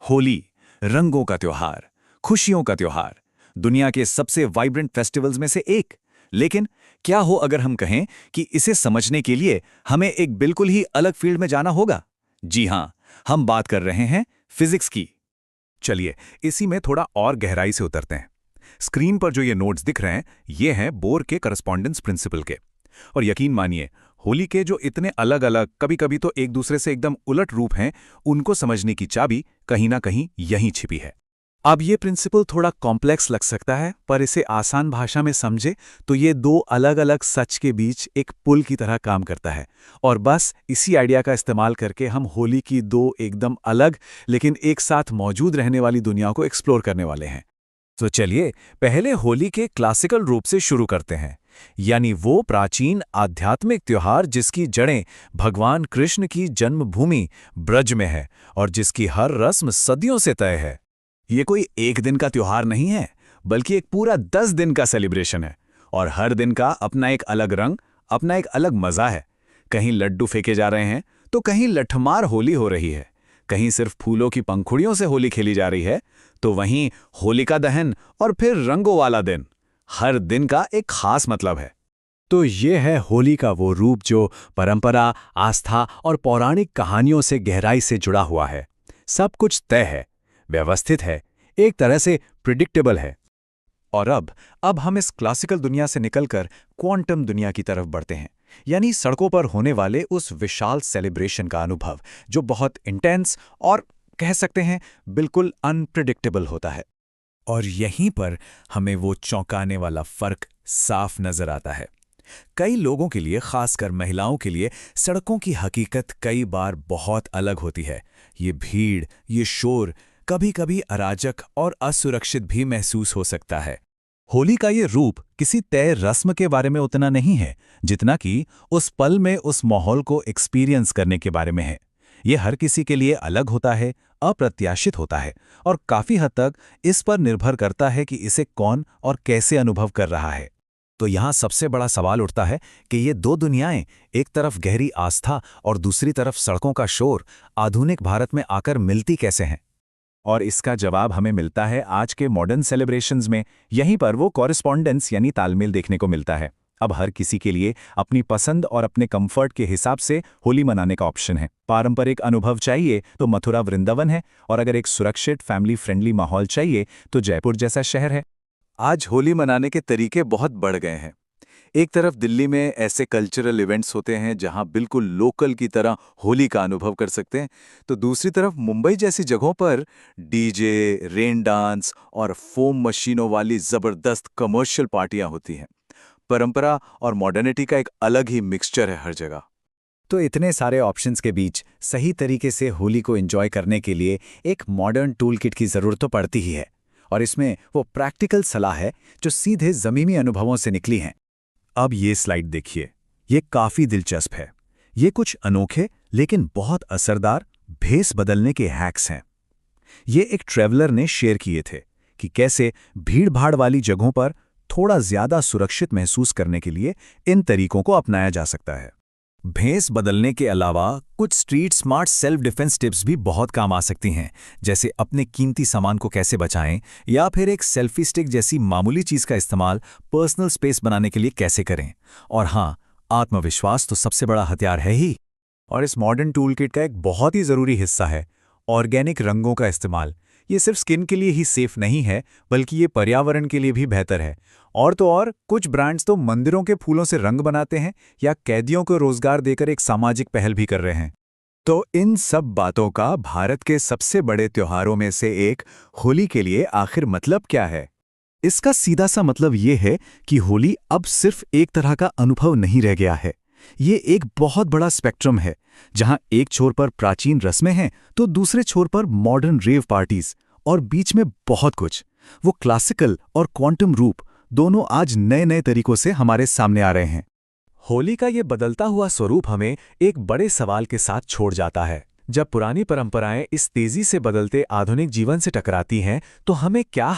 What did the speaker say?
होली, रंगों का त्योहार, खुशियों का त्योहार, दुनिया के सबसे वाइब्रेंट फेस्टिवल्स में से एक। लेकिन क्या हो अगर हम कहें कि इसे समझने के लिए हमें एक बिल्कुल ही अलग फील्ड में जाना होगा? जी हां, हम बात कर रहे हैं फिजिक्स की। चलिए इसी में थोड़ा और गहराई से उतरते हैं। स्क्रीन पर जो ये नोट्स दिख रहे हैं ये हैं बोर के करस्पॉन्डेंस प्रिंसिपल के। और यकीन मानिए, होली के जो इतने अलग अलग, कभी कभी तो एक दूसरे से एकदम उलट रूप हैं, उनको समझने की चाबी कहीं ना कहीं यहीं छिपी है। अब ये प्रिंसिपल थोड़ा कॉम्प्लेक्स लग सकता है, पर इसे आसान भाषा में समझे तो ये दो अलग अलग सच के बीच एक पुल की तरह काम करता है। और बस इसी आइडिया का इस्तेमाल करके हम होली की दो एकदम अलग लेकिन एक साथ मौजूद रहने वाली दुनियाओं को एक्सप्लोर करने वाले हैं। तो चलिए पहले होली के क्लासिकल रूप से शुरू करते हैं, यानी वो प्राचीन आध्यात्मिक त्योहार जिसकी जड़ें भगवान कृष्ण की जन्मभूमि ब्रज में है और जिसकी हर रस्म सदियों से तय है। ये कोई एक दिन का त्योहार नहीं है, बल्कि एक पूरा 10 दिन का सेलिब्रेशन है। और हर दिन का अपना एक अलग रंग, अपना एक अलग मजा है। कहीं लड्डू फेंके जा रहे हैं तो कहीं लठमार होली हो रही है, कहीं सिर्फ फूलों की पंखुड़ियों से होली खेली जा रही है, तो वहीं होलिका दहन और फिर रंगों वाला दिन। हर दिन का एक खास मतलब है। तो ये है होली का वो रूप जो परंपरा, आस्था और पौराणिक कहानियों से गहराई से जुड़ा हुआ है। सब कुछ तय है, व्यवस्थित है, एक तरह से प्रिडिक्टेबल है। और अब हम इस क्लासिकल दुनिया से निकलकर क्वांटम दुनिया की तरफ बढ़ते हैं, यानी सड़कों पर होने वाले उस विशाल सेलिब्रेशन का अनुभव जो बहुत इंटेंस और कह सकते हैं बिल्कुल अनप्रिडिक्टेबल होता है। और यहीं पर हमें वो चौंकाने वाला फर्क साफ नजर आता है। कई लोगों के लिए, खासकर महिलाओं के लिए, सड़कों की हकीकत कई बार बहुत अलग होती है। ये भीड़, ये शोर कभी कभी अराजक और असुरक्षित भी महसूस हो सकता है। होली का ये रूप किसी तय रस्म के बारे में उतना नहीं है जितना कि उस पल में उस माहौल को एक्सपीरियंस करने के बारे में है। ये हर किसी के लिए अलग होता है, अप्रत्याशित होता है और काफी हद तक इस पर निर्भर करता है कि इसे कौन और कैसे अनुभव कर रहा है। तो यहाँ सबसे बड़ा सवाल उठता है कि ये दो दुनियाएं, एक तरफ गहरी आस्था और दूसरी तरफ सड़कों का शोर, आधुनिक भारत में आकर मिलती कैसे हैं? और इसका जवाब हमें मिलता है आज के मॉडर्न सेलिब्रेशंस में। यहीं पर वो कॉरेस्पॉन्डेंस यानी तालमेल देखने को मिलता है। अब हर किसी के लिए अपनी पसंद और अपने कंफर्ट के हिसाब से होली मनाने का ऑप्शन है। पारंपरिक अनुभव चाहिए तो मथुरा वृंदावन है, और अगर एक सुरक्षित फैमिली फ्रेंडली माहौल चाहिए तो जयपुर जैसा शहर है। आज होली मनाने के तरीके बहुत बढ़ गए हैं। एक तरफ दिल्ली में ऐसे कल्चरल इवेंट्स होते हैं जहां बिल्कुल लोकल की तरह होली का अनुभव कर सकते हैं, तो दूसरी तरफ मुंबई जैसी जगहों पर डीजे, रेन डांस और फोम मशीनों वाली जबरदस्त कमर्शियल पार्टियां होती हैं। परंपरा और मॉडर्निटी का एक अलग ही मिक्सचर है हर जगह। तो इतने सारे ऑप्शंस के बीच सही तरीके से होली को एंजॉय करने के लिए एक मॉडर्न टूल किट की ज़रूरत तो पड़ती ही है। और इसमें वो प्रैक्टिकल सलाह है जो सीधे ज़मीनी अनुभवों से निकली हैं। अब ये स्लाइड देखिए, ये काफ़ी दिलचस्प है। ये कुछ अनोखे लेकिन बहुत असरदार भेस बदलने के हैक्स हैं। ये एक ट्रैवलर ने शेयर किए थे कि कैसे भीड़-भाड़ वाली जगहों पर थोड़ा ज़्यादा सुरक्षित महसूस करने के लिए इन तरीकों को अपनाया जा सकता है। भेस बदलने के अलावा कुछ street smart self defence tips भी बहुत काम आ सकती हैं, जैसे अपने कीमती सामान को कैसे बचाएं, या फिर एक सेल्फी स्टिक जैसी मामूली चीज़ का इस्तेमाल पर्सनल स्पेस बनाने के लिए कैसे करें। और हाँ, आत्मविश्वास तो सबसे बड़ा हथियार है ही। और इस मॉडर्न टूल किट का एक बहुत ही ज़रूरी हिस्सा है ऑर्गेनिक रंगों का इस्तेमाल। ये सिर्फ स्किन के लिए ही सेफ नहीं है, बल्कि ये पर्यावरण के लिए भी बेहतर है। और तो और कुछ ब्रांड्स तो मंदिरों के फूलों से रंग बनाते हैं या कैदियों को रोजगार देकर एक सामाजिक पहल भी कर रहे हैं। तो इन सब बातों का भारत के सबसे बड़े त्योहारों में से एक होली के लिए आखिर मतलब क्या है? इसका सीधा सा मतलब ये है कि होली अब सिर्फ एक तरह का अनुभव नहीं रह गया है। ये एक बहुत बड़ा स्पेक्ट्रम है, जहां एक छोर पर प्राचीन रस्में हैं तो दूसरे छोर पर मॉडर्न रेव पार्टीज, और बीच में बहुत कुछ। वो क्लासिकल और क्वांटम रूप दोनों आज नए नए तरीकों से हमारे सामने आ रहे हैं। होली का ये बदलता हुआ स्वरूप हमें एक बड़े सवाल के साथ छोड़ जाता है। जब पुरानी परंपराएं इस तेजी से बदलते आधुनिक जीवन से टकराती हैं, तो हमें क्या